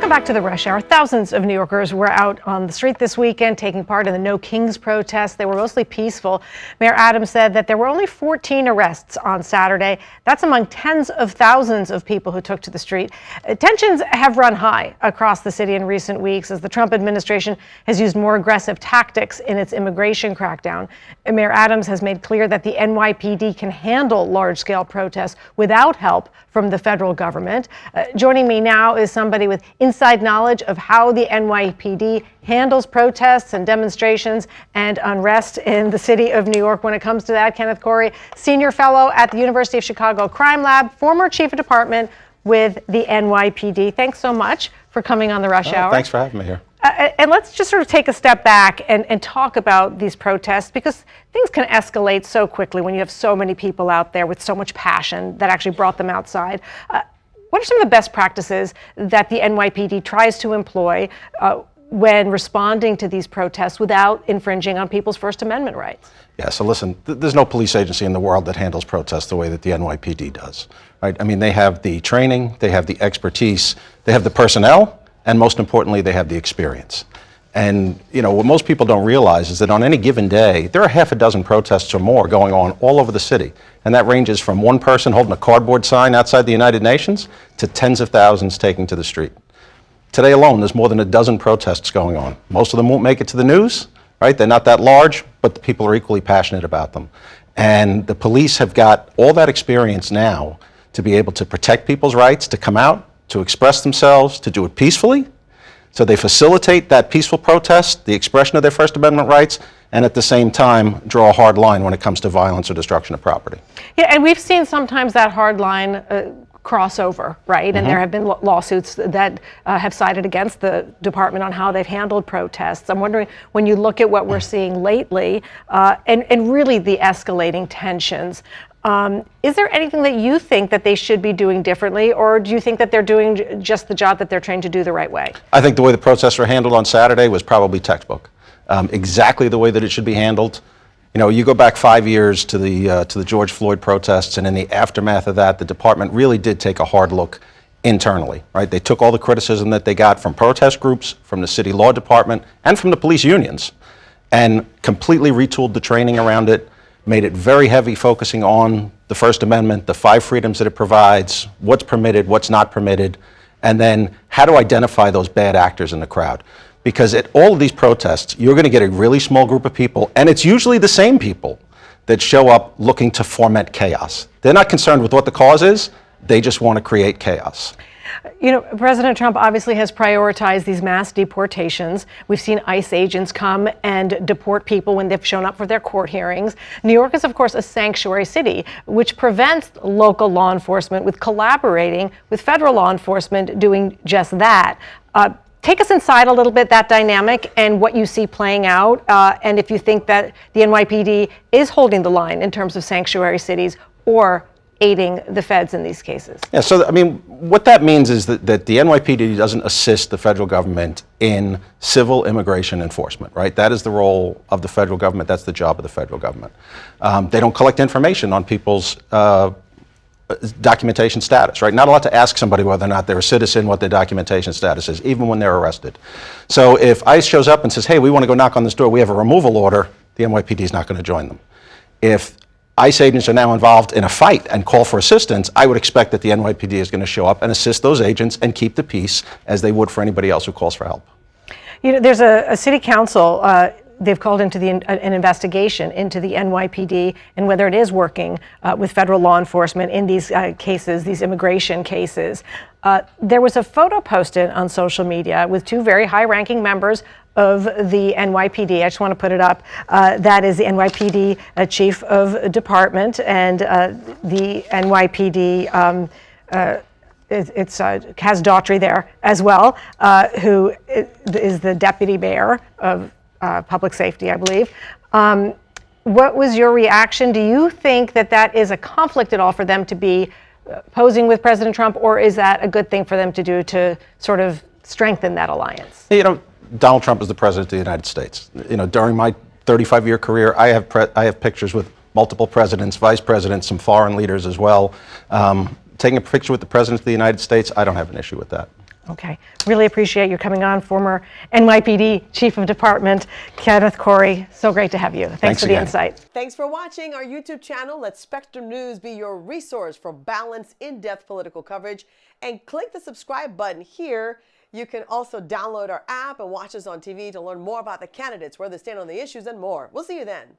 Welcome back to the Rush Hour. Thousands of New Yorkers were out on the street this weekend taking part in the No Kings protests. They were mostly peaceful. Mayor Adams said that there were only 14 arrests on Saturday. That's among tens of thousands of people who took to the street. Tensions have run high across the city in recent weeks as the Trump administration has used more aggressive tactics in its immigration crackdown. Mayor Adams has made clear that the NYPD can handle large-scale protests without help from the federal government. Joining me now is somebody with inside knowledge of how the NYPD handles protests and demonstrations and unrest in the city of New York when it comes to that. Kenneth, senior fellow at the University of Chicago Crime Lab, former chief of department with the NYPD. Thanks so much for coming on the Rush Hour. Thanks for having me here. And let's just sort of take a step back and talk about these protests, because things can escalate so quickly when you have so many people out there with so much passion that actually brought them outside. What are some of the best practices that the NYPD tries to employ when responding to these protests without infringing on people's First Amendment rights? Yeah, so listen, there's no police agency in the world that handles protests the way that the NYPD does, right? I mean, they have the training, they have the expertise, they have the personnel, and most importantly, they have the experience. And, you know, what most people don't realize is that on any given day, there are half a dozen protests or more going on all over the city. And that ranges from one person holding a cardboard sign outside the United Nations to tens of thousands taking to the street. Today alone, there's more than a dozen protests going on. Most of them won't make it to the news, right? They're not that large, but the people are equally passionate about them. And the police have got all that experience now to be able to protect people's rights, to come out, to express themselves, to do it peacefully. So they facilitate that peaceful protest, the expression of their First Amendment rights, and at the same time draw a hard line when it comes to violence or destruction of property. Yeah, and we've seen sometimes that hard line crossover, right? And there have been lawsuits that have sided against the department on how they've handled protests. I'm wondering, when you look at what we're seeing lately and really the escalating tensions, is there anything that you think that they should be doing differently, or do you think that they're doing just the job that they're trained to do the right way? I think the way the protests were handled on Saturday was probably textbook. Exactly the way that it should be handled. You know, you go back 5 years to the George Floyd protests, and in the aftermath of that, the department really did take a hard look internally, right? They took all the criticism that they got from protest groups, from the city law department, and from the police unions, and completely retooled the training around it, made it very heavy, focusing on the First Amendment, the 5 freedoms that it provides, what's permitted, what's not permitted, and then how to identify those bad actors in the crowd. Because at all of these protests, you're going to get a really small group of people, and it's usually the same people that show up looking to foment chaos. They're not concerned with what the cause is, they just want to create chaos. You know, President Trump obviously has prioritized these mass deportations. We've seen ICE agents come and deport people when they've shown up for their court hearings. New York is, of course, a sanctuary city, which prevents local law enforcement with collaborating with federal law enforcement doing just that. Take us inside a little bit, that dynamic, and what you see playing out, and if you think that the NYPD is holding the line in terms of sanctuary cities or aiding the feds in these cases. Yeah, so I mean, what that means is that the NYPD doesn't assist the federal government in civil immigration enforcement, right? That is the role of the federal government. That's the job of the federal government. They don't collect information on people's documentation status, right? Not allowed to ask somebody whether or not they're a citizen, what their documentation status is, even when they're arrested. So if ICE shows up and says, hey, we want to go knock on this door, we have a removal order, the NYPD is not going to join them. If ICE agents are now involved in a fight and call for assistance, I would expect that the NYPD is going to show up and assist those agents and keep the peace as they would for anybody else who calls for help. You know, there's a city council, they've called into an investigation into the NYPD and whether it is working with federal law enforcement in these cases, these immigration cases. There was a photo posted on social media with 2 very high-ranking members of the NYPD. I just want to put it up. That is the NYPD chief of department and the NYPD has Daughtry there as well, who is the deputy mayor of public safety, I believe. What was your reaction? Do you think that that is a conflict at all for them to be posing with President Trump, or is that a good thing for them to do to sort of strengthen that alliance? You know, Donald Trump is the president of the United States. You know, during my 35-year career, I have pictures with multiple presidents, vice presidents, some foreign leaders as well. Taking a picture with the president of the United States, I don't have an issue with that. Okay. Really appreciate you coming on, former NYPD Chief of Department, Kenneth Corey. So great to have you. Thanks for the again. insight. Thanks for watching our YouTube channel. Let Spectrum News be your resource for balanced, in-depth political coverage. And click the subscribe button here. You can also download our app and watch us on TV to learn more about the candidates, where they stand on the issues, and more. We'll see you then.